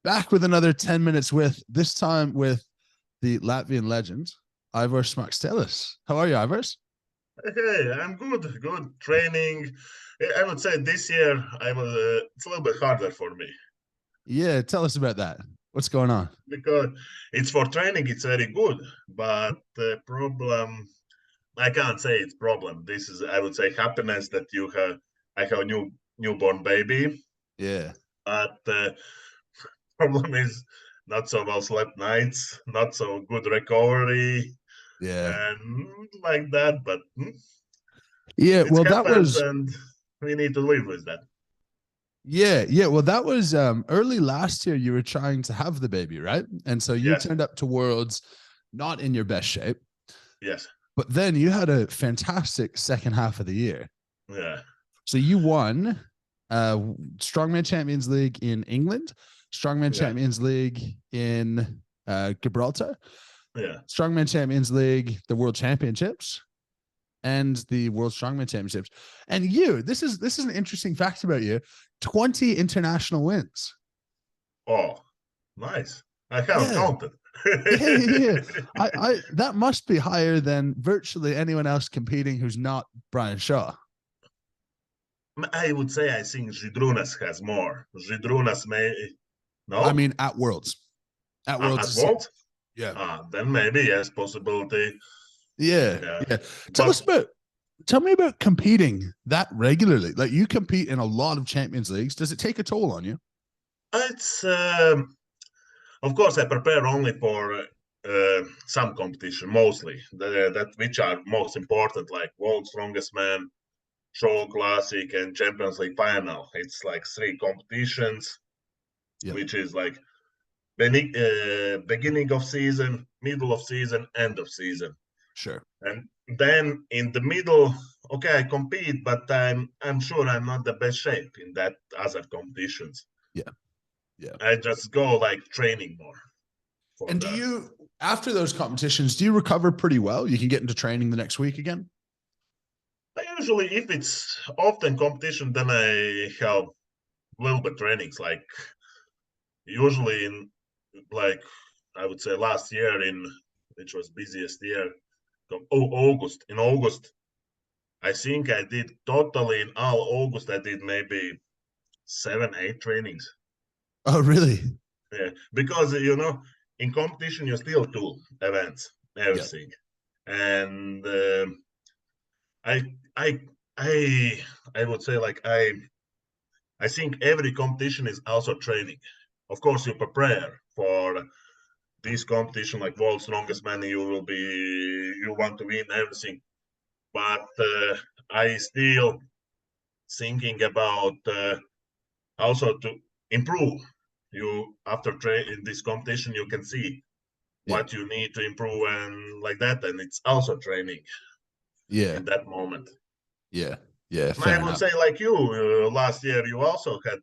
Back with another 10 minutes this time with the Latvian legend, Aivars Šmaukstelis. How are you, Aivars? Hey, I'm good. Good training. I would say this year I was. It's a little bit harder for me Yeah, tell us about that. What's going on? because it's for training. It's very good, but the problem I can't say it's problem. This is I would say happiness that you have. I have a newborn baby, Yeah, but problem is not so well slept nights, not so good recovery, yeah, and like that. But yeah. it Well, that happens, was and we need to live with that. yeah. Well, that was early last year. You were trying to have the baby, right? And so you Yes, turned up to Worlds not in your best shape, yes. but then you had a fantastic second half of the year. Yeah, So you won Strongman Champions League in England, Strongman yeah, Champions League in Gibraltar, yeah. Strongman Champions League, the World Championships, and the World Strongman Championships. And this is an interesting fact about you: 20 international wins. Oh, nice. I haven't Yeah, counted. yeah. I that must be higher than virtually anyone else competing who's not Brian Shaw. I would say I think Žydrūnas has more. Žydrūnas may I no mean, at Worlds, at Worlds at is what? yeah. Then maybe yes, possibility. Yeah, Yeah, yeah. Tell but us about tell me about competing that regularly. Like you compete in a lot of Champions Leagues. Does it take a toll on you? it's of course I prepare only for some competition, mostly that which are most important, like World Strongest Man, Show Classic, and Champions League final. It's like three competitions, Yep. which is like beginning of season, middle of season, end of season, Sure. and then in the middle, okay, I compete, but I'm sure I'm not the best shape in that other competitions. Yeah. Yeah. I just go like training more for And do that. you after those competitions, do you recover pretty well? You can get into training the next week again? I usually, if it's often competition, then I have little bit trainings. Like usually in like I would say last year in which was busiest year, August. In August, I think I did totally in all August. I did maybe 7, 8 trainings. Oh, really? Yeah, because in competition you still do events, Yeah. everything, and I I I I would say like I think every competition is also training. Of course, you prepare for this competition like World Strongest Man. You want to win everything, but I still thinking about also to improve. You after in this competition, you can see Yeah. what you need to improve and like that, and it's also training Yeah. in that moment. Yeah. Yeah. And I Fair would enough. say, like you, last year you also had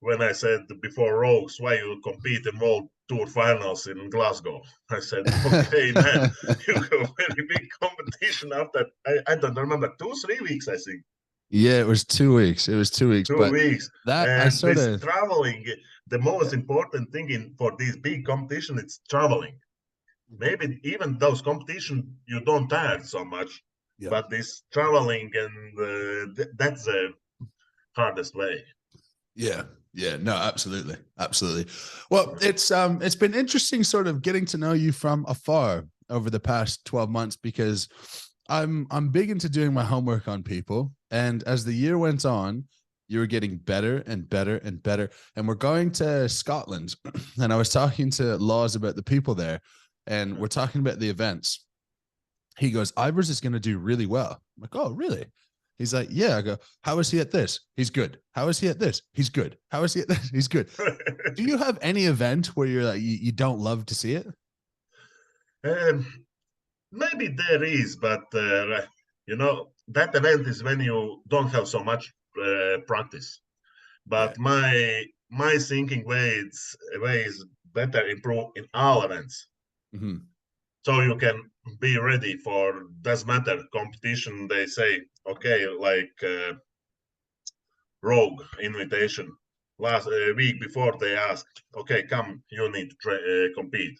when I said before Rogues, why you compete in World Tour finals in Glasgow? I said, okay, man, you have very big competition after, I don't remember, 2, 3 weeks, I think, Yeah, it was 2 weeks. It was 2 weeks, two but weeks. that I And sort this of traveling, the yeah. most important thing for this big competition, it's traveling. Mhm. Maybe even those competition, you don't tire so much, Yeah. but this traveling and that's the hardest way. Yeah. Yeah. No, absolutely. Absolutely. Well, it's been interesting sort of getting to know you from afar over the past 12 months because I'm big into doing my homework on people. And as the year went on, you were getting better and better and better. And we're going to Scotland. And I was talking to Laws about the people there, and we're talking about the events. He goes, Ivers is going to do really well. I'm like, oh, really? He's like, yeah. I go, how is he at this? He's good. How is he at this? He's good. How is he at this? He's good. Do you have any event where you're like, you don't love to see it? um, Maybe there is, but that event is when you don't have so much practice. Yeah. But my thinking way is better improve in all events, Mm-hmm. so you can be ready for doesn't matter competition. They say okay, like Rogue invitation. last week before they asked, okay, come, you need to compete.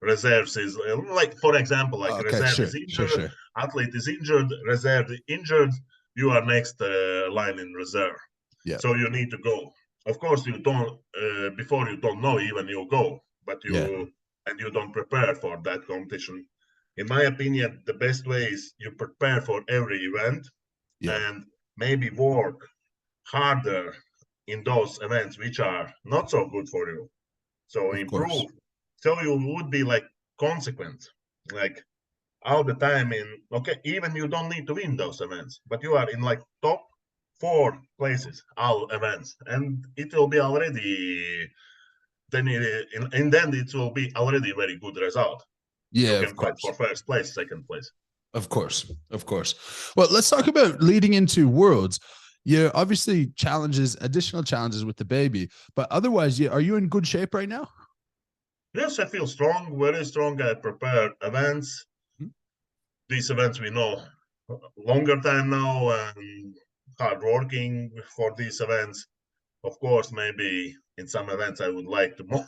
Reserves is like, for example, like Okay, reserve sure, is injured, sure. athlete is injured, reserve injured, you are next line in reserve. Yeah, So you need to go. Of course, you don't before you don't know even you go, but yeah, you don't prepare for that competition. In my opinion, the best way is you prepare for every event yeah. and maybe work harder in those events which are not so good for you. So Of course. improve. So you would be like consequent, like all the time in, okay, even you don't need to win those events, but you are in like top 4 places, all events, and it will be already then in the end it will be already very good result. You Yeah, of can fight course. for first place, second place. Of course, of course. Well, let's talk about leading into Worlds. Yeah, obviously challenges, additional challenges with the baby, but otherwise, yeah, are you in good shape right now? Yes, I feel strong, very strong. I prepare events. Hmm? These events we know longer time now and hard working for these events. Of course, maybe in some events I would like to more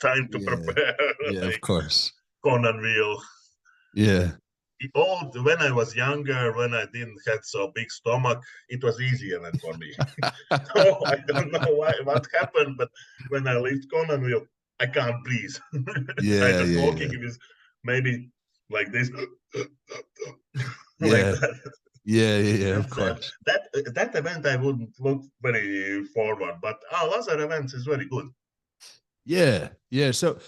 time to Yeah, prepare, yeah, of like course. Conan wheel. Yeah, Old when I was younger, when I didn't have so big stomach, it was easy event for me. So I don't know what happened, but when I lift Conan wheel, I can't breathe. I yeah, just yeah, walking with maybe like this, like yeah, that. yeah, of That's course. that event I wouldn't look very forward, but all other events is very good. Yeah, yeah. So,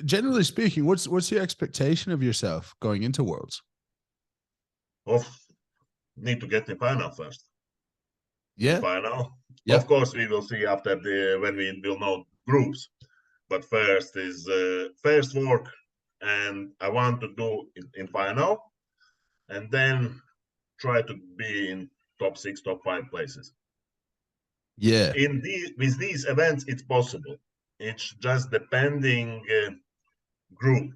generally speaking, what's your expectation of yourself going into Worlds? Of need to get in final first. In Yeah, final, of yep, course, we will see after the when we will know groups. But first is first work, and I want to do in final, and then try to be in top 6, top 5 places. yeah, In with these events, it's possible. It's just depending group.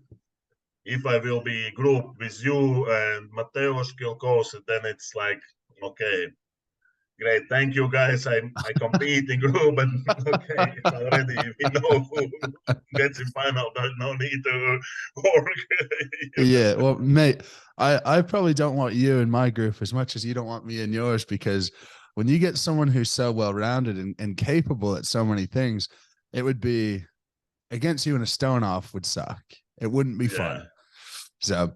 If I will be group with you and Mateusz Kilkos, then it's like, okay, great, thank you guys. I compete in group, and okay, it's already we know who gets in final. There's no need to work. yeah. Well, mate, I probably don't want you in my group as much as you don't want me in yours because when you get someone who's so well rounded and capable at so many things, it would be against you in a stone off would suck. It wouldn't be Yeah, fun. So,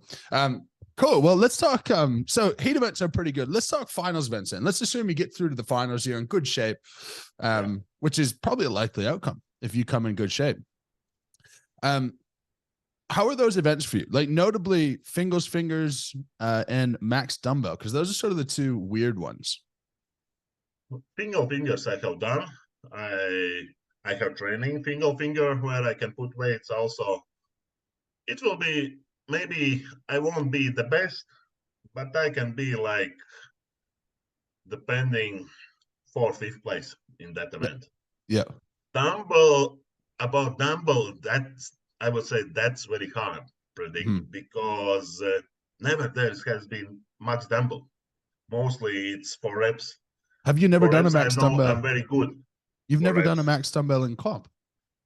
cool. Well, let's talk. So heat events are pretty good. Let's talk finals events. And let's assume you get through to the finals. You're in good shape, yeah. which is probably a likely outcome if you come in good shape. Um, how are those events for you? Like notably fingers, and max dumbbell, because those are sort of the two weird ones. Single fingers I have done. I have training single finger where I can put weights also. It will be maybe I won't be the best, but I can be like depending 4th, 5th place in that Yeah. event. Yeah. Dumbbell about dumbbell, that's I would say that's very hard predict Hmm. because never there has been much dumbbell. Mostly it's for reps. Have you never For done a reps, I max know I'm dumbbell? very good You've for never done a reps. max dumbbell in comp,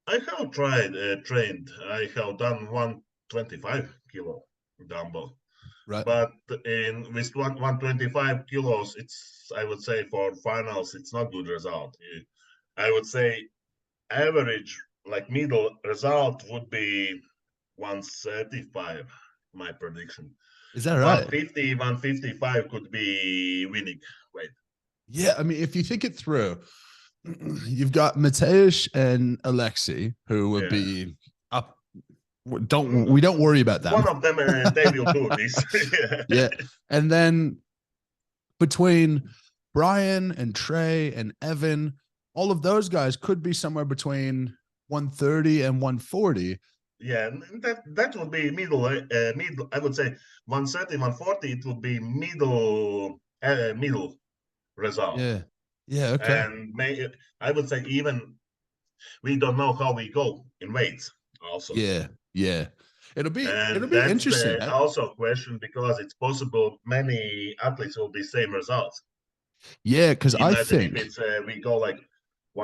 I have tried trained. I have done 125 kilo dumbbell, right? but in with 125 kilos, it's I would say for finals it's not good result. I would say average like middle result would be 135. My prediction. Is that right? 150, 155 could be winning weight. Yeah. I mean, if you think it through, you've got Mateusz and Alexei, who would Yeah. be up. We don't worry about them. One of them, they will do this. Yeah. Yeah. And then between Brian and Trey and Evan, all of those guys could be somewhere between 130 and 140. Yeah, that would be middle. I would say 130, 140. It would be middle result, Yeah. Yeah. Okay. and I would say even we don't know how we go in weights also, Yeah. Yeah. It'll and be that's interesting. the also a question because it's possible many athletes will be same results. Yeah, because I Imagine if think it's we go like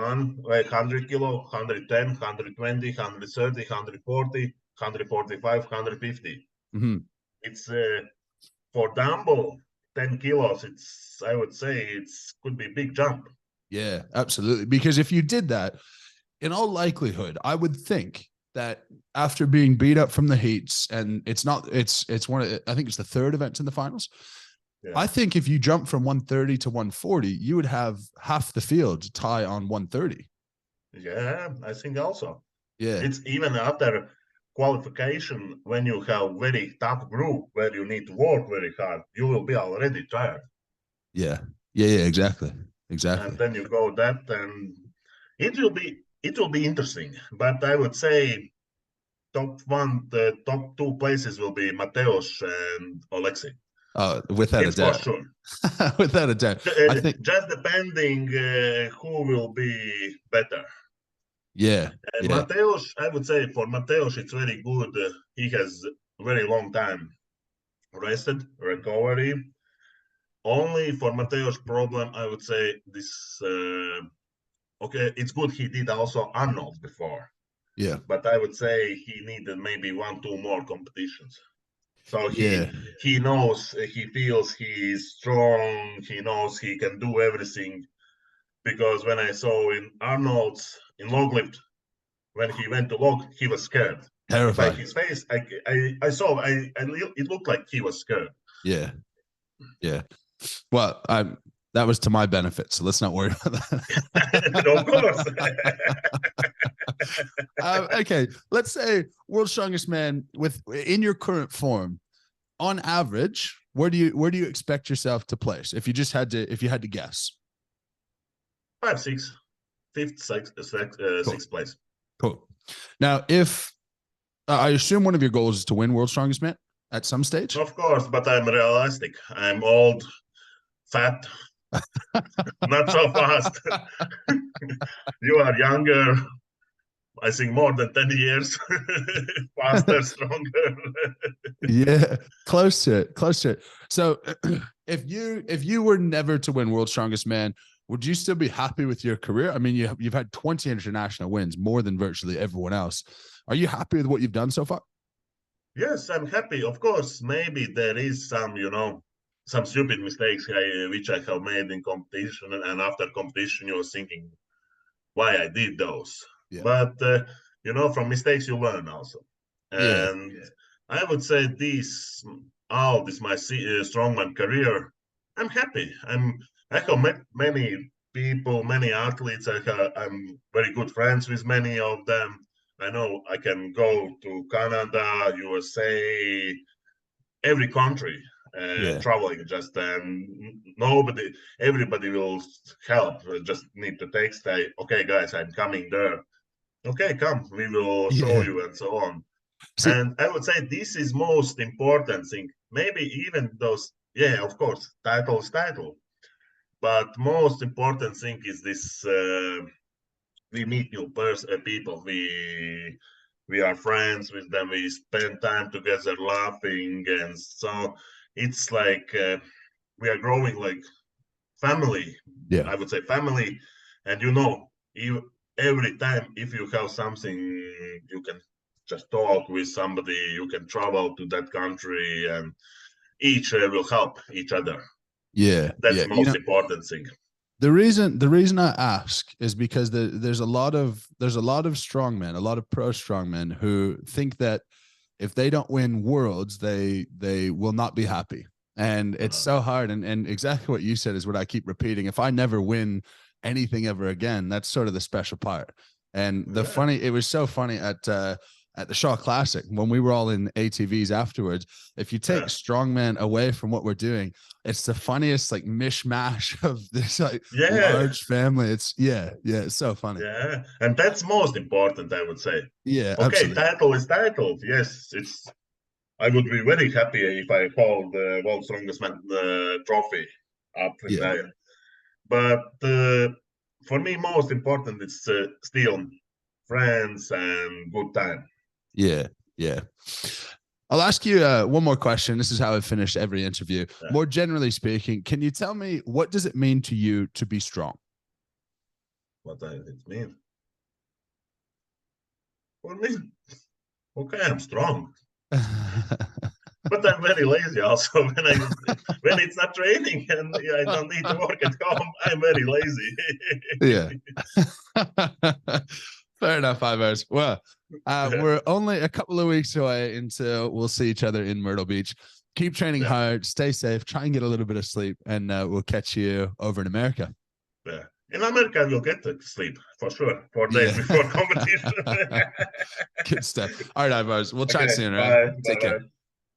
100 kilo, 110, 120, 130, 140, 145, 150. Mm-hmm. It's for dumbbell 10 kilos. It's, I would say, it's could be a big jump. Yeah, absolutely. Because if you did that, in all likelihood, I would think that after being beat up from the heats, and it's one of, I think it's the third event in the finals. Yeah. I think if you jump from 130 to 140, you would have half the field tie on 130. Yeah, I think also. Yeah. It's even after qualification, when you have very tough group where you need to work very hard, you will be already tired. Yeah. Yeah, exactly. And then you go that, and it will be interesting. But I would say the top two places will be Mateusz and Alexei. Without a doubt. For sure. Without a doubt. I think just depending who will be better. Yeah. Mateusz, I would say for Mateusz, it's very good. He has very long time rested, recovery. Only for Mateusz problem, I would say this. Okay, it's good he did also Arnold before. Yeah. But I would say he needed maybe 1-2 more competitions. So he knows, he feels he's strong, he knows he can do everything. Because when I saw in Arnold's, in log lift, when he went to log, he was scared. Terrified. By his face, I saw, it looked like he was scared. Yeah. Yeah. Well, that was to my benefit, so let's not worry about that. Of course. Okay, let's say world's strongest man in your current form, on average, where do you expect yourself to place if you had to guess? 5, 6, 5th, 6th place. Cool. Now, if I assume one of your goals is to win world's strongest man at some stage. Of course, but I'm realistic. I'm old, fat, not so fast. You are younger, I think more than 10 years, faster, stronger. Yeah, close to it. So if you were never to win world's strongest man, would you still be happy with your career? I mean, you've had 20 international wins, more than virtually everyone else. Are you happy with what you've done so far? Yes, I'm happy. Of course, maybe there is some, some stupid mistakes which I have made in competition, and after competition, you're thinking why I did those. Yeah. But from mistakes you learn also. And I would say this my strongman career, I'm happy. I have met many people, many athletes. I'm very good friends with many of them. I know I can go to Canada, USA, every country, traveling just, and everybody will help. Just need to text, okay, guys, I'm coming there. Okay, come, we will show you, and so on. And I would say this is most important thing. Maybe even those, of course, title is title. But most important thing is this, we meet new people, we are friends with them, we spend time together laughing, and so it's like we are growing like family. I would say family. And every time if you have something, you can just talk with somebody, you can travel to that country, and each will help each other. That's the most important thing. The reason I ask is because there's a lot of strongmen, a lot of pro strongmen who think that if they don't win worlds, they will not be happy. And it's so hard. And exactly what you said is what I keep repeating. If I never win anything ever again, that's sort of the special part. And it was so funny at the Shaw Classic when we were all in ATVs afterwards. If you take strongman away from what we're doing, it's the funniest like mishmash of this large family. It's it's so funny. Yeah, and that's most important, I would say. Yeah. Okay, absolutely. Title is title. Yes, I would be very happy if I hold the World's Strongest Man trophy up in there. But for me, most important is still friends and good time. Yeah. I'll ask you one more question. This is how I've finished every interview. More generally speaking, can you tell me, what does it mean to you to be strong? what it means. For me, okay, I'm strong. But I'm very lazy also when it's not training and I don't need to work at home. I'm very lazy. Yeah. Fair enough, Aivars. Well, we're only a couple of weeks away until we'll see each other in Myrtle Beach. Keep training hard, stay safe, try and get a little bit of sleep, and we'll catch you over in America. Yeah. In America, I will get to sleep for sure 4 days before competition. Good stuff. All right, Aivars. We'll chat soon. All right. Take care.